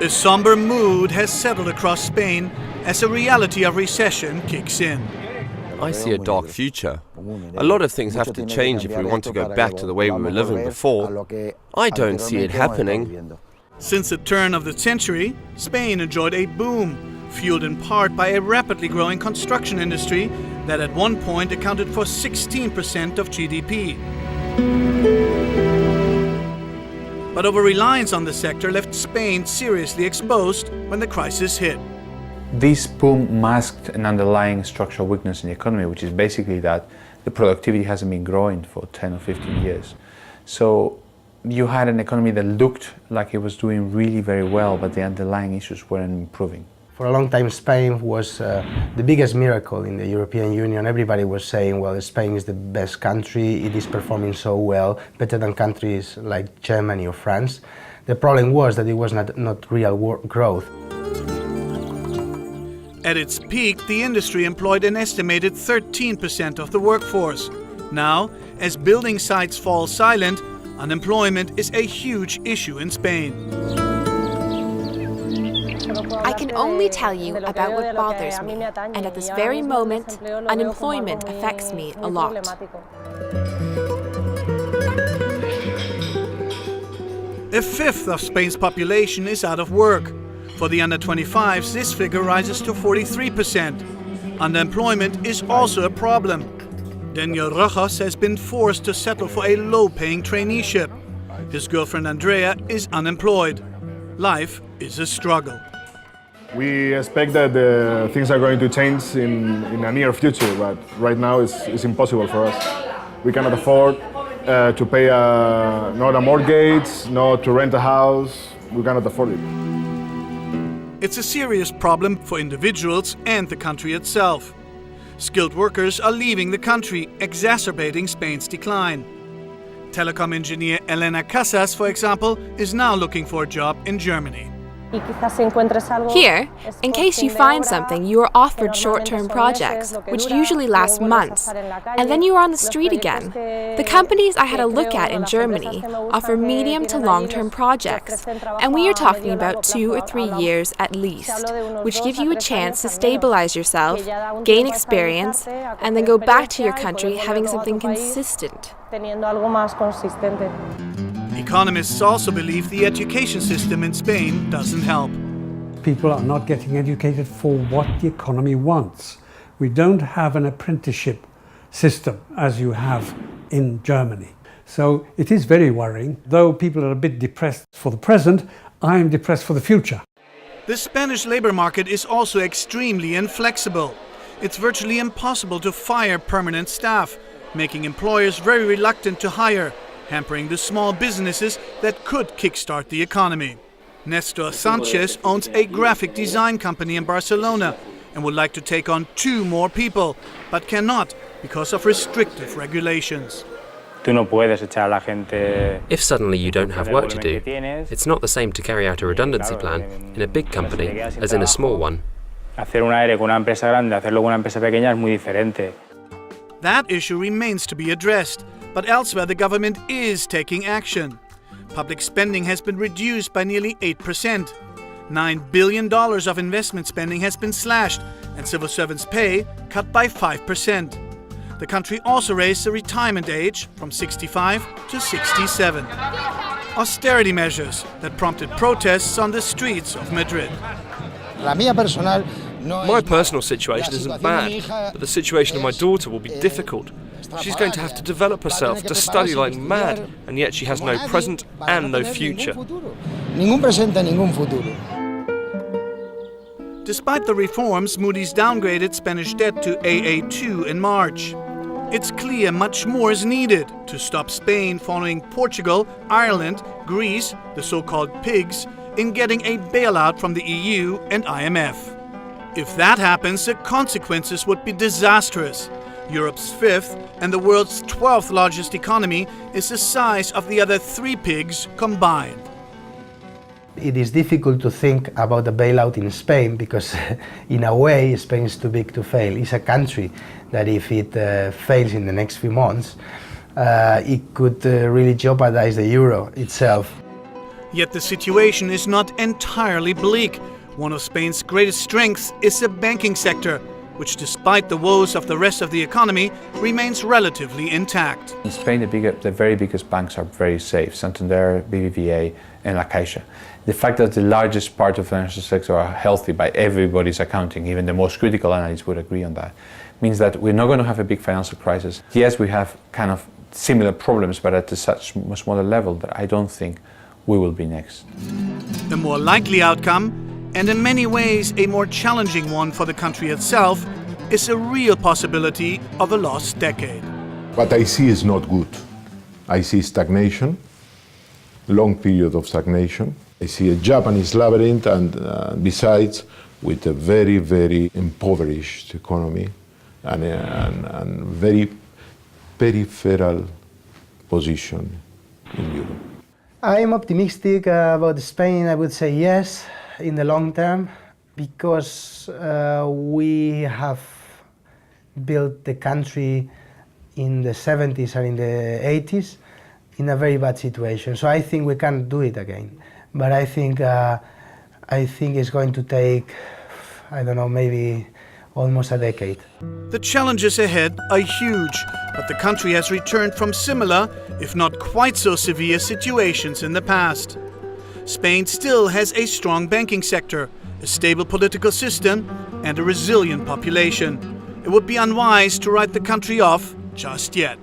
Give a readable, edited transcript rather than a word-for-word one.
A somber mood has settled across Spain as the reality of recession kicks in. I see a dark future. A lot of things have to change if we want to go back to the way we were living before. I don't see it happening. Since the turn of the century, Spain enjoyed a boom, fueled in part by a rapidly growing construction industry that at one point accounted for 16% of GDP. But over-reliance on the sector left Spain seriously exposed when the crisis hit. This boom masked an underlying structural weakness in the economy, which is basically that the productivity hasn't been growing for 10 or 15 years. So you had an economy that looked like it was doing really very well, but the underlying issues weren't improving. For a long time, Spain was the biggest miracle in the European Union. Everybody was saying, well, Spain is the best country, it is performing so well, better than countries like Germany or France. The problem was that it was not real growth. At its peak, the industry employed an estimated 13% of the workforce. Now, as building sites fall silent, unemployment is a huge issue in Spain. I can only tell you about what bothers me, and at this very moment, unemployment affects me a lot. A fifth of Spain's population is out of work. For the under-25s, this figure rises to 43%. Unemployment is also a problem. Daniel Rojas has been forced to settle for a low-paying traineeship. His girlfriend Andrea is unemployed. Life is a struggle. We expect that things are going to change in a near future, but right now it's impossible for us. We cannot afford to pay not a mortgage, not to rent a house. We cannot afford it. It's a serious problem for individuals and the country itself. Skilled workers are leaving the country, exacerbating Spain's decline. Telecom engineer Elena Casas, for example, is now looking for a job in Germany. Here, in case you find something, you are offered short-term projects, which usually last months, and then you are on the street again. The companies I had a look at in Germany offer medium to long-term projects, and we are talking about 2 or 3 years at least, which give you a chance to stabilize yourself, gain experience, and then go back to your country having something consistent. Economists also believe the education system in Spain doesn't help. People are not getting educated for what the economy wants. We don't have an apprenticeship system as you have in Germany. So it is very worrying. Though people are a bit depressed for the present, I am depressed for the future. The Spanish labor market is also extremely inflexible. It's virtually impossible to fire permanent staff, making employers very reluctant to hire, hampering the small businesses that could kickstart the economy. Nestor Sanchez owns a graphic design company in Barcelona and would like to take on 2 more people, but cannot because of restrictive regulations. If suddenly you don't have work to do, it's not the same to carry out a redundancy plan in a big company as in a small one. That issue remains to be addressed, but elsewhere the government is taking action. Public spending has been reduced by nearly 8%. $9 billion of investment spending has been slashed, and civil servants' pay cut by 5%. The country also raised the retirement age from 65 to 67. Austerity measures that prompted protests on the streets of Madrid. My personal situation isn't bad, but the situation of my daughter will be difficult. She's going to have to develop herself, to study like mad, and yet she has no present and no future. Despite the reforms, Moody's downgraded Spanish debt to AA2 in March. It's clear much more is needed to stop Spain following Portugal, Ireland, Greece, the so-called pigs, in getting a bailout from the EU and IMF. If that happens, the consequences would be disastrous. Europe's 5th and the world's 12th largest economy is the size of the other 3 pigs combined. It is difficult to think about a bailout in Spain because, in a way, Spain is too big to fail. It's a country that if it fails in the next few months, it could really jeopardize the euro itself. Yet the situation is not entirely bleak. One of Spain's greatest strengths is the banking sector, which despite the woes of the rest of the economy, remains relatively intact. In Spain, the very biggest banks are very safe, Santander, BBVA and La Caixa. The fact that the largest part of the financial sector are healthy by everybody's accounting, even the most critical analysts would agree on that, means that we're not going to have a big financial crisis. Yes, we have kind of similar problems, but at a such much smaller level that I don't think we will be next. The more likely outcome, and in many ways a more challenging one for the country itself, is a real possibility of a lost decade. What I see is not good. I see stagnation, long period of stagnation. I see a Japanese labyrinth and besides with a very, very impoverished economy and very peripheral position in Europe. I'm optimistic about Spain. I would say yes in the long term because we have built the country in the 70s and in the 80s in a very bad situation. So I think we can do it again. But I think it's going to take, I don't know, maybe almost a decade. The challenges ahead are huge, but the country has returned from similar, if not quite so severe, situations in the past. Spain still has a strong banking sector, a stable political system, and a resilient population. It would be unwise to write the country off just yet.